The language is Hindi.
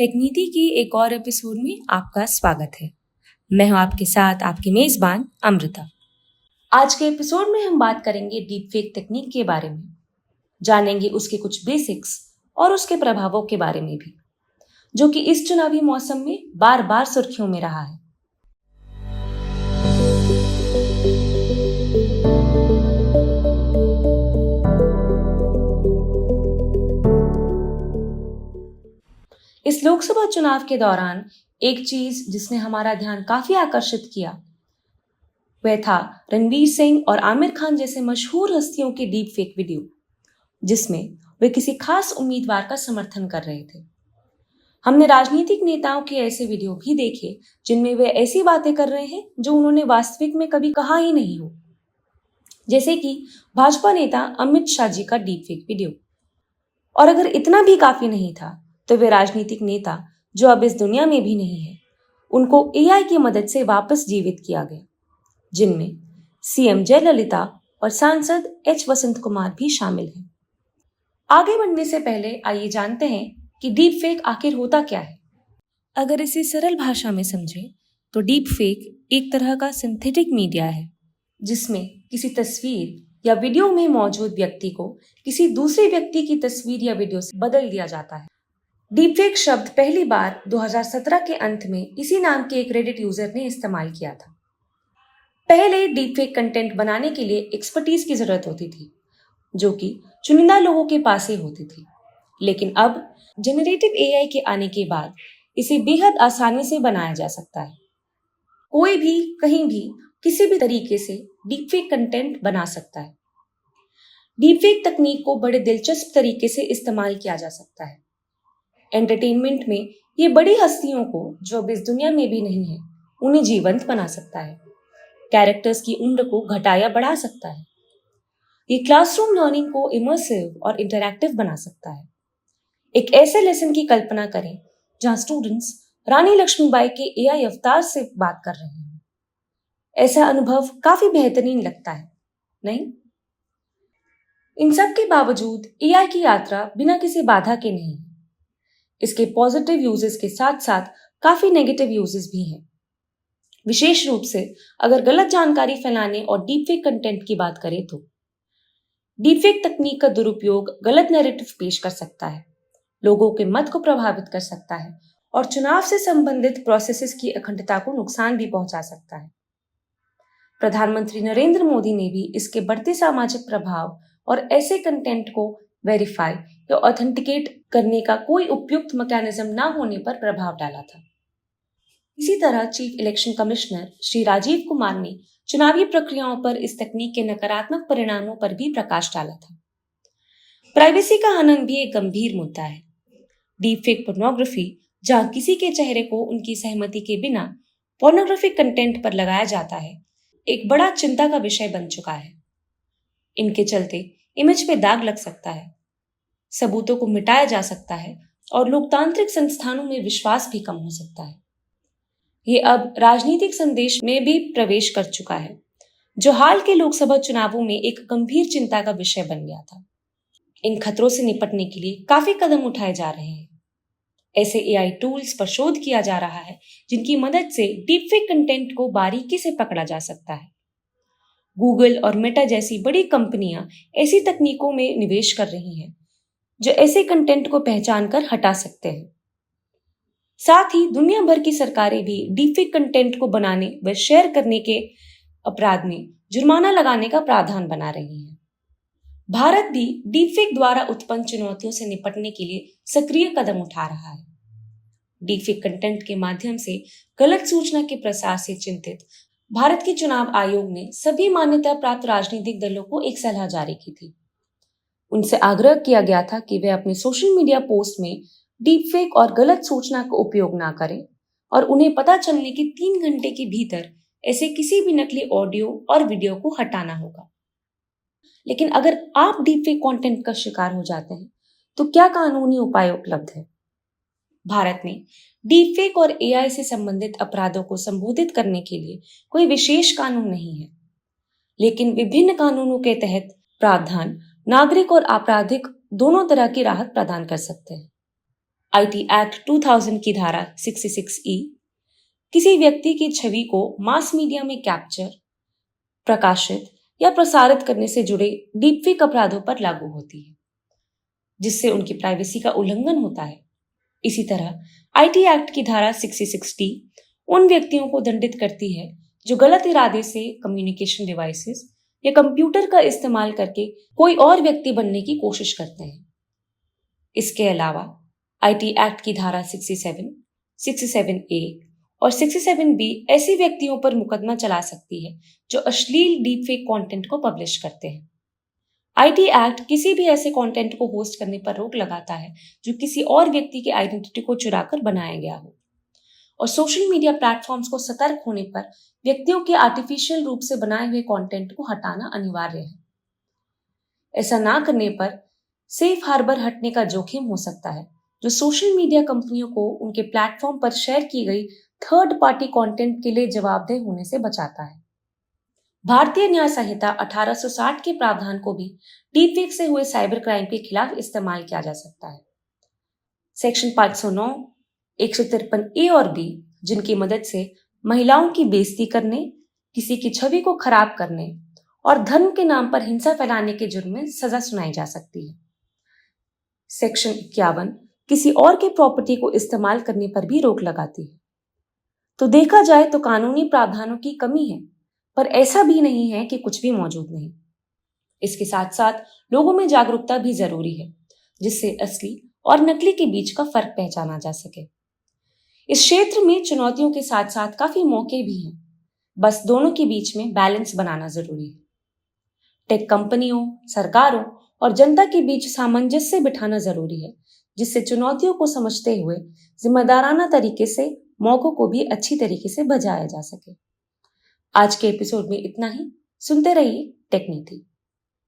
टेकनीति की एक और एपिसोड में आपका स्वागत है। मैं हूं आपके साथ आपकी मेजबान अमृता। आज के एपिसोड में हम बात करेंगे डीप फेक तकनीक के बारे में, जानेंगे उसके कुछ बेसिक्स और उसके प्रभावों के बारे में भी, जो कि इस चुनावी मौसम में बार बार सुर्खियों में रहा है। इस लोकसभा चुनाव के दौरान एक चीज जिसने हमारा ध्यान काफी आकर्षित किया वह था रणवीर सिंह और आमिर खान जैसे मशहूर हस्तियों के डीप फेक वीडियो, जिसमें वे किसी खास उम्मीदवार का समर्थन कर रहे थे। हमने राजनीतिक नेताओं के ऐसे वीडियो भी देखे जिनमें वे ऐसी बातें कर रहे हैं जो उन्होंने वास्तविक में कभी कहा ही नहीं हो, जैसे कि भाजपा नेता अमित शाह जी का डीप फेक वीडियो। और अगर इतना भी काफी नहीं था तो वे राजनीतिक नेता जो अब इस दुनिया में भी नहीं है, उनको एआई की मदद से वापस जीवित किया गया, जिनमें सीएम जयललिता और सांसद एच वसंत कुमार भी शामिल हैं। आगे बढ़ने से पहले आइए जानते हैं कि डीप फेक आखिर होता क्या है। अगर इसे सरल भाषा में समझें तो डीप फेक एक तरह का सिंथेटिक मीडिया है, जिसमें किसी तस्वीर या वीडियो में मौजूद व्यक्ति को किसी दूसरे व्यक्ति की तस्वीर या वीडियो से बदल दिया जाता है। डीप फेक शब्द पहली बार 2017 के अंत में इसी नाम के एक रेडिट यूजर ने इस्तेमाल किया था। पहले डीप फेक कंटेंट बनाने के लिए एक्सपर्टीज की जरूरत होती थी, जो कि चुनिंदा लोगों के पास ही होती थी। लेकिन अब जनरेटिव एआई के आने के बाद इसे बेहद आसानी से बनाया जा सकता है। कोई भी कहीं भी किसी भी तरीके से डीप फेक कंटेंट बना सकता है। डीप फेक तकनीक को बड़े दिलचस्प तरीके से इस्तेमाल किया जा सकता है। एंटरटेनमेंट में ये बड़ी हस्तियों को जो अब इस दुनिया में भी नहीं है, उन्हें जीवंत बना सकता है। कैरेक्टर्स की उम्र को घटा या बढ़ा सकता है। ये क्लासरूम लर्निंग को इमर्सिव और इंटरैक्टिव बना सकता है। एक ऐसे लेसन की कल्पना करें जहां स्टूडेंट्स रानी लक्ष्मीबाई के एआई अवतार से बात कर रहे हैं। ऐसा अनुभव काफी बेहतरीन लगता है, नहीं? इन सब के बावजूद एआई की यात्रा बिना किसी बाधा के नहीं है। इसके पॉजिटिव यूजेस के साथ साथ काफी नेगेटिव यूजेस भी हैं। विशेष रूप से अगर गलत जानकारी फैलाने और डीपफेक कंटेंट की बात करें तो डीपफेक तकनीक का दुरुपयोग गलत नैरेटिव पेश कर सकता है, लोगों के मत को प्रभावित कर सकता है और चुनाव से संबंधित प्रोसेसेस की अखंडता को नुकसान भी पहुंचा सकता है। प्रधानमंत्री नरेंद्र मोदी ने भी इसके बढ़ते सामाजिक प्रभाव और ऐसे कंटेंट को वेरीफाई या ऑथेंटिकेट करने का कोई उपयुक्त मैकेनिज्म न होने पर प्रभाव डाला था। इसी तरह chief election commissioner Shri Rajiv Kumar ने चुनावी प्रक्रियाओं पर इस तकनीक के नकारात्मक परिणामों पर भी प्रकाश डाला था। प्राइवेसी का हनन भी एक गंभीर मुद्दा है। डीपफेक पोर्नोग्राफी, जहां किसी के चेहरे को उनकी सहमति के बिना पोर्नोग्राफिक कंटेंट पर लगाया जाता है, एक बड़ा चिंता का विषय बन चुका है। इनके चलते इमेज पे दाग लग सकता है, सबूतों को मिटाया जा सकता है और लोकतांत्रिक संस्थानों में विश्वास भी कम हो सकता है। ये अब राजनीतिक संदेश में भी प्रवेश कर चुका है, जो हाल के लोकसभा चुनावों में एक गंभीर चिंता का विषय बन गया था। इन खतरों से निपटने के लिए काफी कदम उठाए जा रहे हैं। ऐसे एआई टूल्स पर शोध किया जा रहा है जिनकी मदद से डीपफेक कंटेंट को बारीकी से पकड़ा जा सकता है। गूगल और मेटा जैसी बड़ी कंपनियां ऐसी तकनीकों में निवेश कर रही हैं जो ऐसे कंटेंट को पहचान कर हटा सकते हैं। साथ ही दुनिया भर की सरकारें भी डीपफेक कंटेंट को बनाने व शेयर करने के अपराध में जुर्माना लगाने का प्रावधान बना रही हैं। भारत भी डीपफेक द्वारा उत्पन्न चुनौतियों से निपटने के लिए सक्रिय कदम उठा रहा है। डीपफेक कंटेंट के माध्यम से गलत सूचना के प्रसार से चिंतित भारत के चुनाव आयोग ने सभी मान्यता प्राप्त राजनीतिक दलों को एक सलाह जारी की थी। उनसे आग्रह किया गया था कि वे अपने सोशल मीडिया पोस्ट में डीपफेक और गलत सूचना का उपयोग ना करें और उन्हें पता चलने के 3 घंटे के भीतर ऐसे किसी भी नकली ऑडियो और वीडियो को हटाना होगा। लेकिन अगर आप डीपफेक कंटेंट का शिकार हो जाते हैं तो क्या कानूनी उपाय उपलब्ध है? भारत में डीपफेक और एआई से संबंधित अपराधों को संबोधित करने के लिए कोई विशेष कानून नहीं है, लेकिन विभिन्न कानूनों के तहत प्रावधान नागरिक और आपराधिक दोनों तरह की राहत प्रदान कर सकते हैं। आईटी एक्ट 2000 की धारा 66E किसी व्यक्ति की छवि को मास मीडिया में कैप्चर, प्रकाशित या प्रसारित करने से जुड़े डीपफेक अपराधों पर लागू होती है, जिससे उनकी प्राइवेसी का उल्लंघन होता है। इसी तरह आईटी एक्ट की धारा 66D उन व्यक्तियों को दंडित करती है जो गलत इरादे से कम्युनिकेशन डिवाइसेस या कंप्यूटर का इस्तेमाल करके कोई और व्यक्ति बनने की कोशिश करते हैं। इसके अलावा आईटी एक्ट की धारा 67, 67A और 67B ऐसे व्यक्तियों पर मुकदमा चला सकती है जो अश्लील डीपफेक कंटेंट को पब्लिश करते हैं। आईटी एक्ट किसी भी ऐसे कंटेंट को होस्ट करने पर रोक लगाता है जो किसी और व्यक्ति की आइडेंटिटी को चुराकर बनाया गया हो, और सोशल मीडिया प्लेटफॉर्म्स को सतर्क होने पर व्यक्तियों के आर्टिफिशियल रूप से बनाए हुए कंटेंट को हटाना अनिवार्य है। ऐसा ना करने पर सेफ हार्बर हटने का जोखिम हो सकता है, जो सोशल मीडिया कंपनियों को उनके प्लेटफॉर्म पर शेयर की गई थर्ड पार्टी कंटेंट के लिए जवाबदेह होने से बचाता है। भारतीय न्याय संहिता 1860 के प्रावधान को भी डीपफेक से हुए साइबर क्राइम के खिलाफ इस्तेमाल किया जा सकता है। सेक्शन 509, 153A और B, जिनकी मदद से महिलाओं की बेइज्जती करने, किसी की छवि को खराब करने और धर्म के नाम पर हिंसा फैलाने के जुर्म में सजा सुनाई जा सकती है। सेक्शन 51 किसी और के प्रॉपर्टी को इस्तेमाल करने पर भी रोक लगाती है। तो देखा जाए तो कानूनी प्रावधानों की कमी है, पर ऐसा भी नहीं है कि कुछ भी मौजूद नहीं। इसके साथ साथ लोगों में जागरूकता भी जरूरी है, जिससे असली और नकली के बीच का फर्क पहचाना जा सके। इस क्षेत्र में चुनौतियों के साथ साथ काफी मौके भी हैं, बस दोनों के बीच में बैलेंस बनाना जरूरी है। टेक कंपनियों, सरकारों और जनता के बीच सामंजस्य बिठाना जरूरी है, जिससे चुनौतियों को समझते हुए जिम्मेदाराना तरीके से मौकों को भी अच्छी तरीके से बजाया जा सके। आज के एपिसोड में इतना ही। सुनते रहिए टेक नीति।